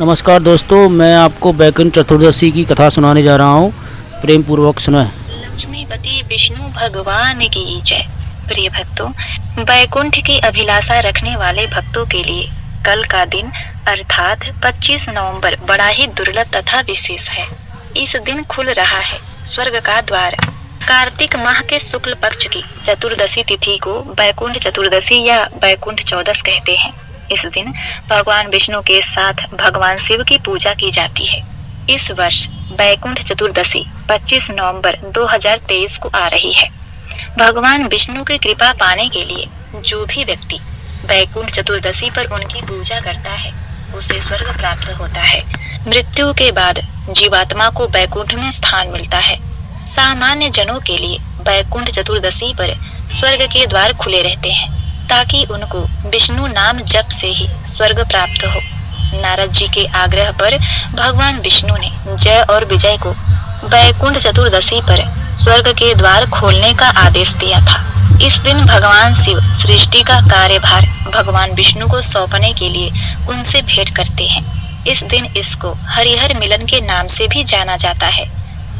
नमस्कार दोस्तों, मैं आपको बैकुंठ चतुर्दशी की कथा सुनाने जा रहा हूँ। प्रेम पूर्वक सुनें। लक्ष्मीपति विष्णु भगवान की जय। प्रिय भक्तों, बैकुंठ की अभिलाषा रखने वाले भक्तों के लिए कल का दिन अर्थात 25 नवंबर बड़ा ही दुर्लभ तथा विशेष है। इस दिन खुल रहा है स्वर्ग का द्वार। कार्तिक माह के शुक्ल पक्ष की चतुर्दशी तिथि को बैकुंठ चतुर्दशी या बैकुंठ चौदस कहते हैं। इस दिन भगवान विष्णु के साथ भगवान शिव की पूजा की जाती है। इस वर्ष बैकुंठ चतुर्दशी 25 नवंबर 2023 को आ रही है। भगवान विष्णु की कृपा पाने के लिए जो भी व्यक्ति बैकुंठ चतुर्दशी पर उनकी पूजा करता है उसे स्वर्ग प्राप्त होता है। मृत्यु के बाद जीवात्मा को बैकुंठ में स्थान मिलता है। सामान्य जनों के लिए बैकुंठ चतुर्दशी पर स्वर्ग के द्वार खुले रहते हैं ताकि उनको विष्णु नाम जप से ही स्वर्ग प्राप्त हो। नारद जी के आग्रह पर भगवान विष्णु ने जय और विजय को बैकुंठ चतुर्दशी पर स्वर्ग के द्वार खोलने का आदेश दिया था। इस दिन भगवान शिव सृष्टि का कार्यभार भगवान विष्णु को सौंपने के लिए उनसे भेंट करते हैं। इस दिन इसको हरिहर मिलन के नाम से भी जाना जाता है।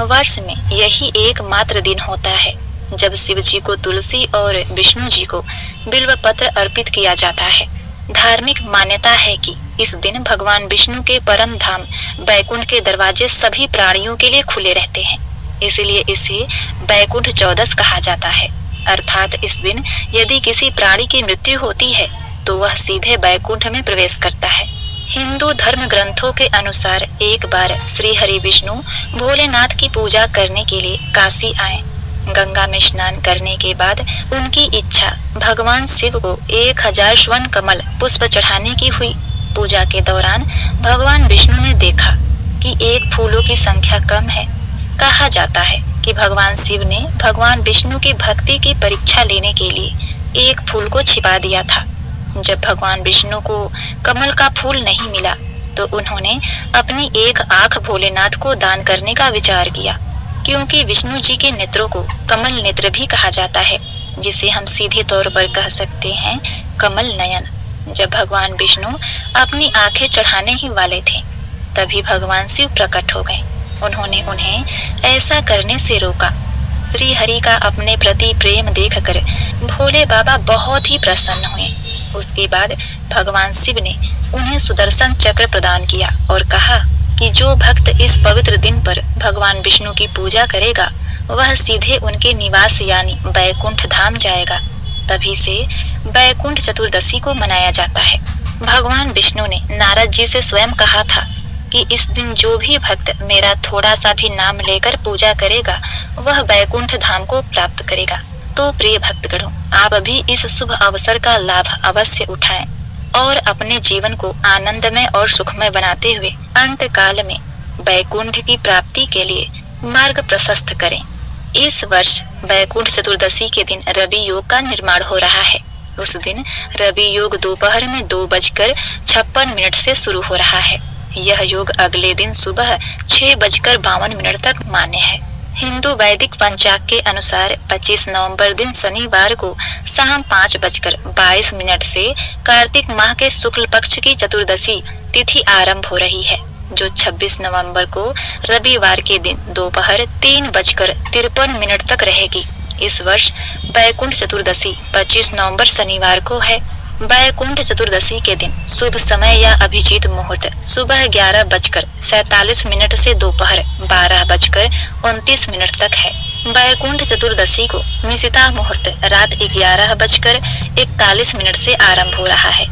वर्ष में यही एकमात्र दिन होता है जब शिव जी को तुलसी और विष्णु जी को बिल्व पत्र अर्पित किया जाता है। धार्मिक मान्यता है कि इस दिन भगवान विष्णु के परम धाम बैकुंठ के दरवाजे सभी प्राणियों के लिए खुले रहते हैं, इसलिए इसे बैकुंठ चौदस कहा जाता है। अर्थात इस दिन यदि किसी प्राणी की मृत्यु होती है तो वह सीधे बैकुंठ में प्रवेश करता है। हिंदू धर्म ग्रंथों के अनुसार एक बार श्री हरि विष्णु भोलेनाथ की पूजा करने के लिए काशी आए। गंगा में स्नान करने के बाद उनकी इच्छा भगवान शिव को 1000 स्वर्ण कमल पुष्प चढ़ाने की हुई। पूजा के दौरान भगवान विष्णु ने देखा कि एक फूलों की संख्या कम है। कहा जाता है कि भगवान शिव ने भगवान विष्णु की भक्ति की परीक्षा लेने के लिए एक फूल को छिपा दिया था। जब भगवान विष्णु को कमल का फूल नहीं मिला तो उन्होंने अपनी एक आंख भोलेनाथ को दान करने का विचार किया, क्योंकि विष्णु जी के नेत्रों को कमल नेत्र भी कहा जाता है, जिसे हम सीधे तौर पर कह सकते हैं कमल नयन। जब भगवान विष्णु अपनी आंखें चढ़ाने ही वाले थे तभी भगवान शिव प्रकट हो गए। उन्होंने उन्हें ऐसा करने से रोका। श्री हरि का अपने प्रति प्रेम देखकर भोले बाबा बहुत ही प्रसन्न हुए। उसके बाद भगवान शिव ने उन्हें सुदर्शन चक्र प्रदान किया और कहा कि जो भक्त इस पवित्र दिन पर भगवान विष्णु की पूजा करेगा वह सीधे उनके निवास यानी बैकुंठ धाम जाएगा। तभी से बैकुंठ चतुर्दशी को मनाया जाता है। भगवान विष्णु ने नारद जी से स्वयं कहा था कि इस दिन जो भी भक्त मेरा थोड़ा सा भी नाम लेकर पूजा करेगा वह बैकुंठ धाम को प्राप्त करेगा। तो प्रिय भक्तगणों, आप भी इस शुभ अवसर का लाभ अवश्य उठाएं और अपने जीवन को आनंदमय और सुखमय बनाते हुए अंत काल में बैकुंठ की प्राप्ति के लिए मार्ग प्रशस्त करें। इस वर्ष बैकुंठ चतुर्दशी के दिन रवि योग का निर्माण हो रहा है। उस दिन रवि योग दोपहर में 2:56 से शुरू हो रहा है। यह योग अगले दिन सुबह 6:52 तक मान्य है। हिंदू वैदिक पंचांग के अनुसार 25 नवंबर दिन शनिवार को शाम 5:22 से कार्तिक माह के शुक्ल पक्ष की चतुर्दशी तिथि आरंभ हो रही है, जो 26 नवंबर को रविवार के दिन दोपहर 3:53 तक रहेगी। इस वर्ष बैकुंठ चतुर्दशी 25 नवंबर शनिवार को है। बैकुंठ चतुर्दशी के दिन शुभ समय या अभिजीत मुहूर्त सुबह 11:47 से दोपहर 12:29 तक है। बैकुंठ चतुर्दशी को मिशिता मुहूर्त रात 11:41 से आरंभ हो रहा है,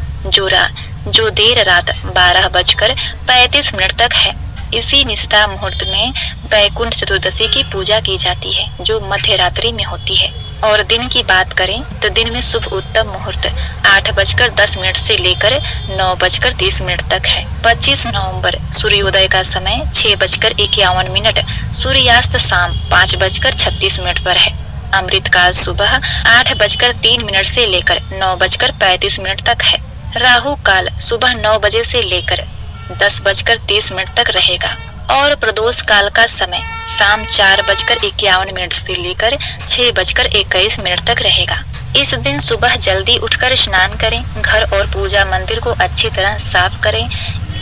जो देर रात 12:35 तक है। इसी निशिता मुहूर्त में बैकुंठ चतुर्दशी की पूजा की जाती है, जो मध्य रात्रि में होती है। और दिन की बात करें तो दिन में शुभ उत्तम मुहूर्त 8:10 से लेकर 9:30 तक है। 25 नवंबर सूर्योदय का समय 6:51, सूर्यास्त शाम 5:36 पर है। अमृत काल सुबह 8:03 से लेकर 9:35 तक है। राहु काल सुबह 9 बजे से लेकर 10:30 तक रहेगा और प्रदोष काल का समय शाम 4:51 से लेकर 6:21 तक रहेगा। इस दिन सुबह जल्दी उठकर स्नान करें, घर और पूजा मंदिर को अच्छी तरह साफ करें।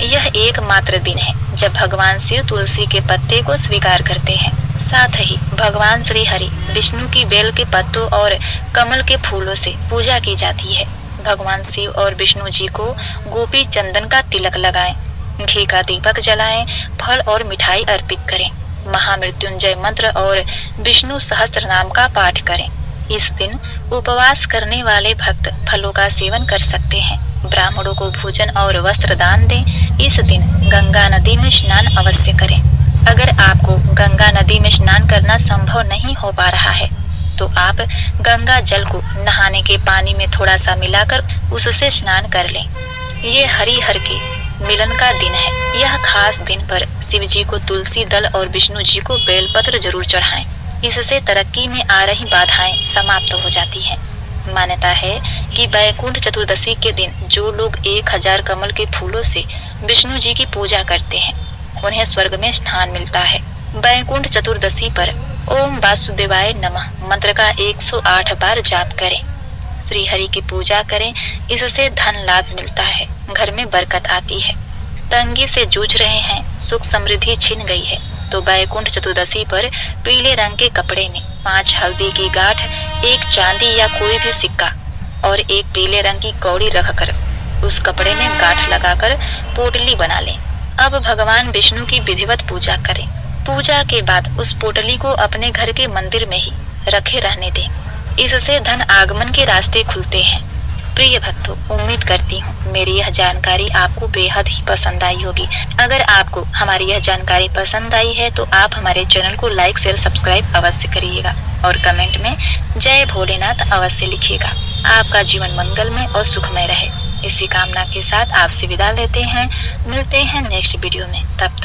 यह एकमात्र दिन है जब भगवान शिव तुलसी के पत्ते को स्वीकार करते हैं। साथ ही भगवान श्री हरि विष्णु की बेल के पत्तों और कमल के फूलों से पूजा की जाती है। भगवान शिव और विष्णु जी को गोपी चंदन का तिलक लगाएं, घी का दीपक जलाएं, फल और मिठाई अर्पित करें, महामृत्युंजय मंत्र और विष्णु सहस्त्र नाम का पाठ करें। इस दिन उपवास करने वाले भक्त फलों का सेवन कर सकते हैं। ब्राह्मणों को भोजन और वस्त्र दान दें। इस दिन गंगा नदी में स्नान अवश्य करें। अगर आपको गंगा नदी में स्नान करना संभव नहीं हो पा रहा है तो आप गंगा जल को नहाने के पानी में थोड़ा सा मिलाकर उससे स्नान कर लें। ये हरिहर के मिलन का दिन है। यह खास दिन पर शिव जी को तुलसी दल और विष्णु जी को बेलपत्र जरूर चढ़ाएं। इससे तरक्की में आ रही बाधाएं समाप्त हो जाती हैं। मान्यता है कि वैकुंठ चतुर्दशी के दिन जो लोग 1000 कमल के फूलों से विष्णु जी की पूजा करते हैं उन्हें स्वर्ग में स्थान मिलता है। वैकुंठ चतुर्दशी पर ओम वासुदेवाय नमः मंत्र का 108 बार जाप करें। श्री हरि की पूजा करें, इससे धन लाभ मिलता है, घर में बरकत आती है। तंगी से जूझ रहे हैं, सुख समृद्धि छिन गई है तो वैकुंठ चतुर्दशी पर पीले रंग के कपड़े में 5 हल्दी की गांठ, 1 चांदी या कोई भी सिक्का और 1 पीले रंग की कौड़ी रखकर उस कपड़े में गांठ लगाकर पोटली बना लें। अब भगवान विष्णु की विधिवत पूजा करें। पूजा के बाद उस पोटली को अपने घर के मंदिर में ही रखे रहने दें। इससे धन आगमन के रास्ते खुलते हैं। प्रिय भक्तों, उम्मीद करती हूँ मेरी यह जानकारी आपको बेहद ही पसंद आई होगी। अगर आपको हमारी यह जानकारी पसंद आई है तो आप हमारे चैनल को लाइक शेयर सब्सक्राइब अवश्य करिएगा और कमेंट में जय भोलेनाथ अवश्य लिखिएगा। आपका जीवन मंगलमय और सुखमय रहे, इसी कामना के साथ आपसे विदा लेते हैं। मिलते हैं नेक्स्ट वीडियो में। तब तक